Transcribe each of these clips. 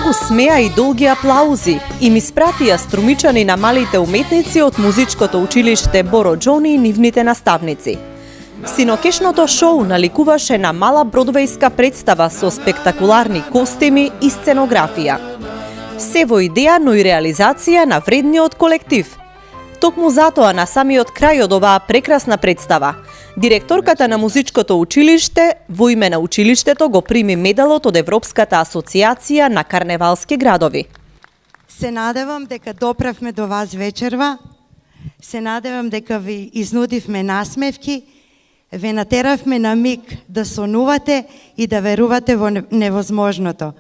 усмеа и долги аплаузи им испратија струмичани на малите уметници од музичкото училиште Боро Џони и нивните наставници. Синокешното шоу наликуваше на мала бродвејска представа со спектакуларни костими и сценографија. Се во идеја, но и реализација на вредниот колектив. Токму затоа на самиот крај од оваа прекрасна представа, директорката на музичкото училиште во име на училиштето го прими медалот од Европската асоциација на карневалски градови. Се надевам дека доправме до вас вечерва, се надевам дека ви изнудивме насмевки, ве натеравме на миг да сонувате и да верувате во невозможното,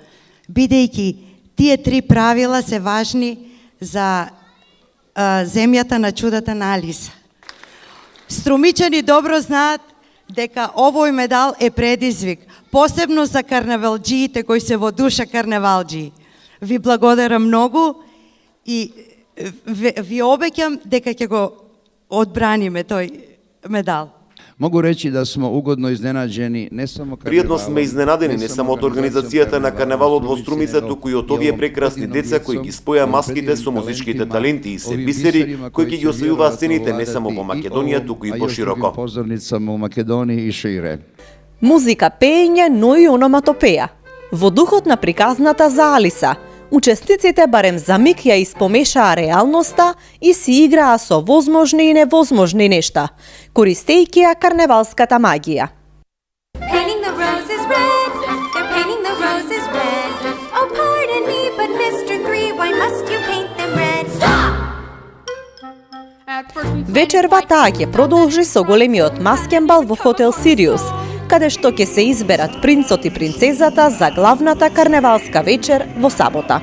бидејќи тие три правила се важни за земјата на чудата на Алиса. Струмичани добро знаат дека овој медал е предизвик, посебно за карневалџиите кои се во душа карневалџии. Ви благодарам многу и ви обеќам дека ќе го одбраниме тој медал. Могу речи да смо угодно изненаđeni не само Пријатно сме изненадени не само од организацијата на карневалот во Струмица, туку и од овие прекрасни деца кои ги споја маските со музичките таленти и се бисери кои ќе ги освојуваат сцените не само во Македонија, туку и пошироко. Позорницама у Македонија и шире. Музика, пеење, но и ономатопеја. Во духот на приказната за Алиса, учесниците барем за миг ја испомешаа реалноста и си играа со возможни и невозможни нешта, користејќи ја карневалската магија. Painting the roses red, they're painting the roses red. Oh, pardon me, but Mr. Three, why must you paint them red? Stop! Вечерва таа ќе продолжи со големиот маскенбал во хотел Сириус, каде што ќе се изберат принцот и принцезата за главната карневалска вечер во сабота.